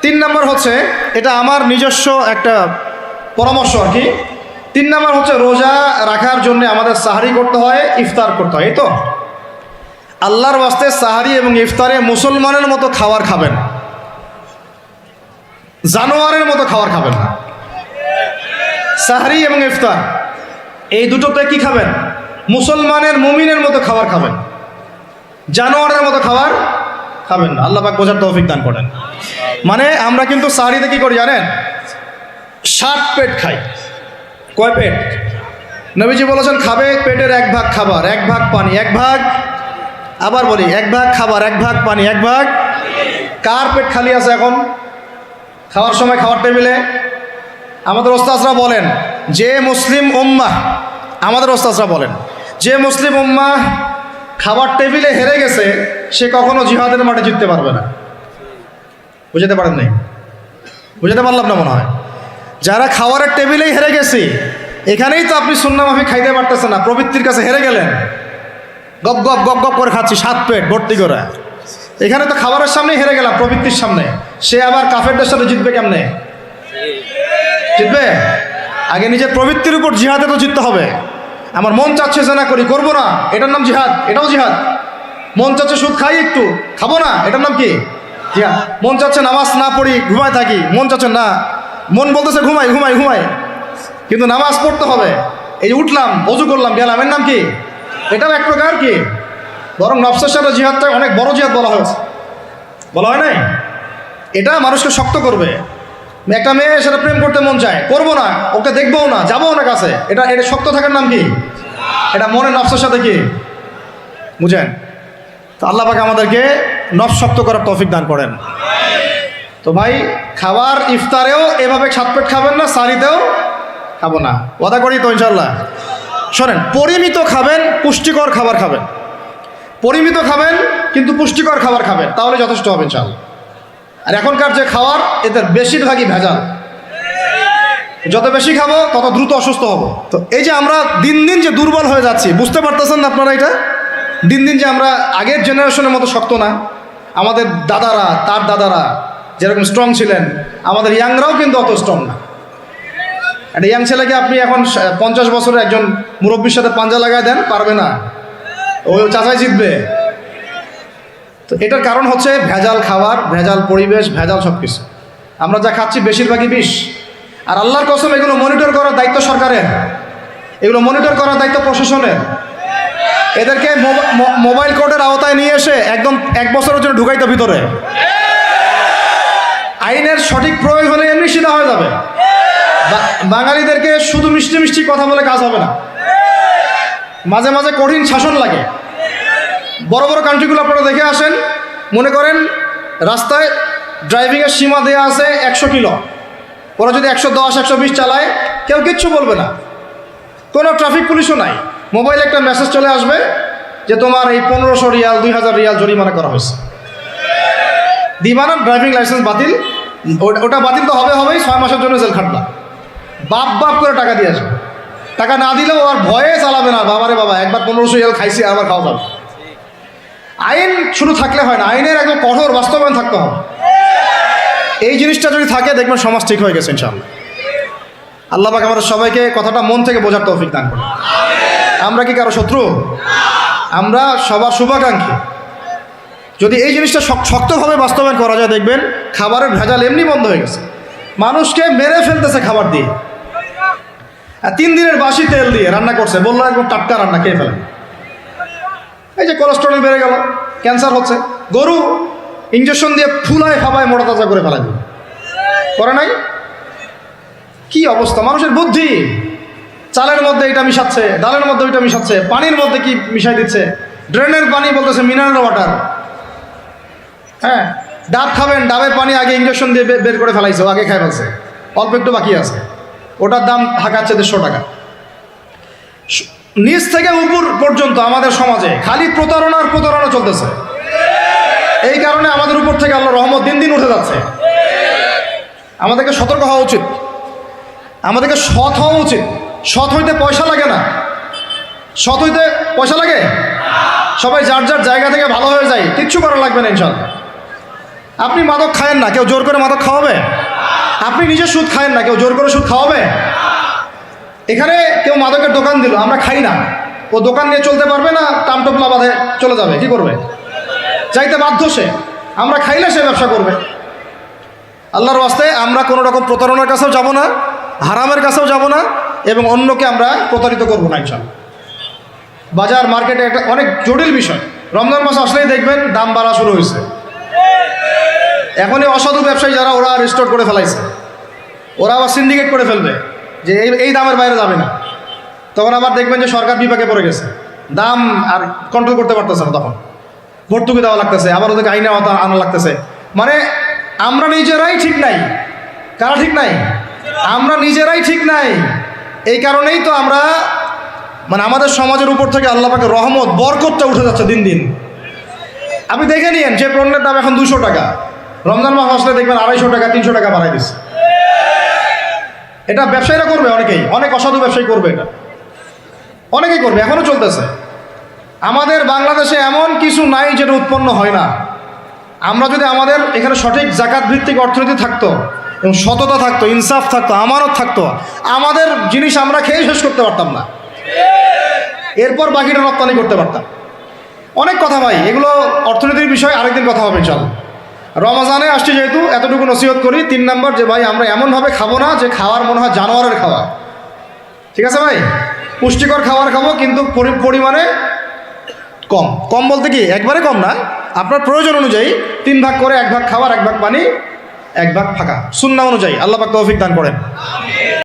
তিন নম্বর হচ্ছে, এটা আমার নিজস্ব একটা পরামর্শ আর কি। তিন নম্বর হচ্ছে, রোজা রাখার জন্য আমাদের সাহারি করতে হয়, ইফতার করতে হয়। এই তো আল্লাহর ওয়াস্তে সাহারি এবং ইফতারে মুসলমানের মতো খাবার খাবেন, জানোয়ারের মতো খাবার খাবেন না। সাহারি এবং ইফতার এই দুটোতে কি খাবেন? মুসলমানের মুমিনের মতো খাবার খাবেন, জানোয়ারের মতো খাবার খাবেন না। আল্লাহ পাক বোঝার তৌফিক দান করেন। মানে আমরা কিন্তু সাহারিতে কি করি জানেন? 60 পেট খাই। কয় পেট? নবীজি বলেছেন খাবে পেটের 1 ভাগ খাবার, 1 ভাগ পানি, 1 ভাগ, আবার বলি 1 ভাগ খাবার, 1 ভাগ পানি, 1 ভাগ। কার পেট খালি আছে এখন খাওয়ার সময় খাওয়ার টেবিলে? আমাদের ওস্তাদরা বলেন যে মুসলিম উম্মাহ, আমাদের ওস্তাদরা বলেন যে মুসলিম উম্মাহ খাবার টেবিলে হেরে গেছে, সে কখনো জিহাদের মাঠে জিততে পারবে না। বুঝতে পারেন নাই? বুঝতে পারলাম না মনে হয়। যারা খাবারের টেবিলেই হেরে গেছি, এখানেই তো আপনি সুন্নাহ মাফিক খাইতে পারতেছেন না, প্রবৃত্তির কাছে হেরে গেলেন, গপ গপ গপ গপ করে খাচ্ছি 7 পেট ভর্তি করে। এখানে তো খাবারের সামনেই হেরে গেলাম, প্রবৃত্তির সামনে। সে আবার কাফেরদের সাথে জিতবে কেমনে? জিতবে আগে নিজের প্রবৃত্তির উপর জিহাদে তো জিততে হবে। আমার মন চাচ্ছে যে না করি, করবো না, এটার নাম জিহাদ, এটাও জিহাদ। মন চাচ্ছে সুদ খাই একটু, খাবো না, এটার নাম কি? জিহাদ। মন চাচ্ছে নামাজ না পড়ি, ঘুমায় থাকি, মন চাচ্ছে না, মন বলতেছে ঘুমাই ঘুমাই ঘুমাই, কিন্তু নামাজ পড়তে হবে। এই যে উঠলাম, ওযু করলাম, গেলাম, এর নাম কি? এটাও এক প্রকার কি? বরং নফসের সাথে জিহাদটা অনেক বড় জিহাদ বলা হয়েছে, বলা হয় নাই? এটা মানুষকে শক্ত করবে। একটা মেয়ে সেটা প্রেম করতে মন চায়, করবো না, ওকে দেখবো না, যাবো না কাছে, এটা এটা শক্ত থাকার নাম কি? এটা মনে নফসের সাথে কি বুঝেন? তো আল্লাহ পাক আমাদেরকে নফস শক্ত করার তৌফিক দান করেন। তো ভাই, খাবার ইফতারেও এভাবে 7 পেট খাবেন না, সারিতেও খাবো না, ওয়াদা করি তো ইনশাল্লাহ। শোনেন, পরিমিত খাবেন, পুষ্টিকর খাবার খাবেন, পরিমিত খাবেন কিন্তু পুষ্টিকর খাবার খাবেন, তাহলে যথেষ্ট হবে ইনশাল্লাহ। আর এখনকার যে খাবার, এদের বেশিরভাগই ভেজাল। যত বেশি খাবো তত দ্রুত অসুস্থ হব। তো এই যে আমরা দিন দিন যে দুর্বল হয়ে যাচ্ছি, বুঝতে পারতেছেন না আপনারা? এটা দিন দিন যে আমরা আগের জেনারেশনের মতো শক্ত না। আমাদের দাদারা, তার দাদারা যেরকম স্ট্রং ছিলেন, আমাদের ইয়াংরাও কিন্তু অত স্ট্রং না। একটা ইয়াং ছেলেকে আপনি এখন 50 বছরের একজন মুরব্বীর সাথে পাঞ্জা লাগায় দেন, পারবে না, ওই চাচাই জিতবে। তো এটার কারণ হচ্ছে ভেজাল খাবার, ভেজাল পরিবেশ, ভেজাল সব কিছু। আমরা যা খাচ্ছি বেশিরভাগই বিষ। আর আল্লাহর কসম, এগুলো মনিটর করার দায়িত্ব সরকারের, এগুলো মনিটর করার দায়িত্ব প্রশাসনের। এদেরকে মোবাইল কোর্টের আওতায় নিয়ে এসে একদম 1 বছরের জন্য ঢুকাইতে ভিতরে। আইনের সঠিক প্রয়োগ হলে এমনি সিধা হয়ে যাবে। বাঙালিদেরকে শুধু মিষ্টি মিষ্টি কথা বলে কাজ হবে না, মাঝে মাঝে কঠিন শাসন লাগে। বড় বড় কান্ট্রিগুলো আপনারা দেখে আসেন, মনে করেন রাস্তায় ড্রাইভিংয়ের সীমা দেওয়া আছে 100 কিলো, ওরা যদি 110 120 চালায়, কেউ কিচ্ছু বলবে না, কোনো ট্রাফিক পুলিশও নাই। মোবাইলে একটা মেসেজ চলে আসবে যে তোমার এই 1500 রিয়াল 2000 রিয়াল জরিমানা করা হয়েছে। দিবা না, ড্রাইভিং লাইসেন্স বাতিল। ওটা বাতিল তো হবেই, 6 মাসের জন্য জেল খাটবা। বাপ বাপ করে টাকা দিয়ে আসবে। টাকা না দিলেও আর ভয়ে চালাবে না, বাবারে বাবা, একবার 1500 রিয়াল খাইছি, আবার খাওয়া যাবে। আইন শুধু থাকলে হয় না, আইনের একদম কঠোর বাস্তবায়ন থাকতে হবে। এই জিনিসটা যদি থাকে, দেখবেন সমাজ ঠিক হয়ে গেছে ইনশাআল্লাহ। আল্লাহ পাক আমাদের সবাইকে কথাটা মন থেকে বোঝার তৌফিক দান করুন। আমরা কি কারো শত্রু? আমরা সবার শুভাকাঙ্ক্ষী। যদি এই জিনিসটা শক্তভাবে বাস্তবায়ন করা যায়, দেখবেন খাবারের ভেজাল এমনি বন্ধ হয়ে গেছে। মানুষকে মেরে ফেলতেছে খাবার দিয়ে, 3 দিনের বাসি তেল দিয়ে রান্না করছে, বললো একদম টাটকা রান্না, খেয়ে ফেলেন। এই যে কোলেস্টেরল বেড়ে গেল, ক্যান্সার হচ্ছে। গরু ইঞ্জেকশন দিয়ে ফুলায় ফাবায় মোটা তাজা করে ফেলা দিল, করে নাই? কি অবস্থা মানুষের বুদ্ধি! চালের মধ্যে এটা মিশাচ্ছে, ডালের মধ্যে ওইটা মিশাচ্ছে, পানির মধ্যে কি মিশাই দিচ্ছে, ড্রেনের পানি বলতেছে মিনারেল ওয়াটার। হ্যাঁ, ডাব খাবেন, ডাবের পানি আগে ইঞ্জেকশন দিয়ে বের করে ফেলাইছে, আগে খাই ফেলছে, অল্প একটু বাকি আছে, ওটার দাম হাঁকাচ্ছে 150 টাকা। নিচ থেকে উপর পর্যন্ত আমাদের সমাজে খালি প্রতারণার প্রতারণা চলতেছে। এই কারণে আমাদের উপর থেকে আল্লাহর রহমত দিন দিন উঠে যাচ্ছে। আমাদেরকে সতর্ক হওয়া উচিত, আমাদেরকে সৎ হওয়া উচিত। সৎ হইতে পয়সা লাগে না, সৎ হইতে পয়সা লাগে। সবাই যার যার জায়গা থেকে ভালো হয়ে যায়, কিচ্ছু করা লাগবে না ইনশাআল্লাহ। আপনি মাদক খায়েন না, কেউ জোর করে মাদক খাওয়াবে? আপনি নিজে সুদ খায়েন না, কেউ জোর করে সুদ খাওয়াবে? এখানে কেউ মাদকের দোকান দিল, আমরা খাই না, ও দোকান নিয়ে চলতে পারবে না? টামটোপলা বাঁধে চলে যাবে, কি করবে? চাইতে বাধ্য সে। আমরা খাইলে সে ব্যবসা করবে। আল্লাহর ওয়াস্তে আমরা কোনো রকম প্রতারণার কাছেও যাব না, হারামের কাছেও যাব না, এবং অন্যকে আমরা প্রতারিত করবো না ইনশাআল্লাহ। বাজার মার্কেটে একটা অনেক জটিল বিষয়। রমজান মাস আসলেই দেখবেন দাম বাড়া শুরু হয়েছে। এখনই অসাধু ব্যবসায়ী যারা, ওরা রিস্টোর করে ফেলাইছে, ওরা আবার সিন্ডিকেট করে ফেলবে যে এই দামের বাইরে যাবে না। তখন আবার দেখবেন যে সরকার বিপাকে পড়ে গেছে, দাম আর কন্ট্রোল করতে পারতেছে না, তখন ভর্তুকি দেওয়া লাগতেছে, আবার ওদেরকে আইনে আনা লাগতেছে। মানে আমরা নিজেরাই ঠিক নাই। কারা ঠিক নাই? আমরা নিজেরাই ঠিক নাই। এই কারণেই তো আমরা মানে আমাদের সমাজের উপর থেকে আল্লাহ পাকের রহমত, বরকতটা উঠে যাচ্ছে দিন দিন। আপনি দেখে নিয়েন, যে পণ্যের দাম এখন 200 টাকা, রমজান মাস আসলে দেখবেন 250 টাকা 300 টাকা বাড়াই দিচ্ছে। এটা ব্যবসায়ীরা করবে, অনেকেই, অনেক অসাধু ব্যবসায়ী করবে, এটা অনেকেই করবে, এখনও চলতেছে। আমাদের বাংলাদেশে এমন কিছু নাই যেটা উৎপন্ন হয় না। আমরা যদি আমাদের এখানে সঠিক জাকাত ভিত্তিক অর্থনীতি থাকতো এবং সততা থাকতো, ইনসাফ থাকতো, আমানত থাকতো, আমাদের জিনিস আমরা খেয়ে শেষ করতে পারতাম না, এরপর বাকিটা রপ্তানি করতে পারতাম। অনেক কথা ভাই, এগুলো অর্থনীতির বিষয়, আরেকদিন কথা হবে ইনশাআল্লাহ। রমজানে আসছে যেহেতু, এতটুকু নসিহত করি। 3 নম্বর, যে ভাই আমরা এমনভাবে খাবো না যে খাওয়ার মনে হয় জানোয়ারের খাওয়া। ঠিক আছে ভাই, পুষ্টিকর খাবার খাবো, কিন্তু পরিমাণে কম। কম বলতে কি একবারে কম না, আপনার প্রয়োজন অনুযায়ী 3 ভাগ করে, 1 ভাগ খাবার, 1 ভাগ পানি, 1 ভাগ ফাঁকা, সুন্নাহ অনুযায়ী। আল্লাহ পাক তৌফিক দান করেন।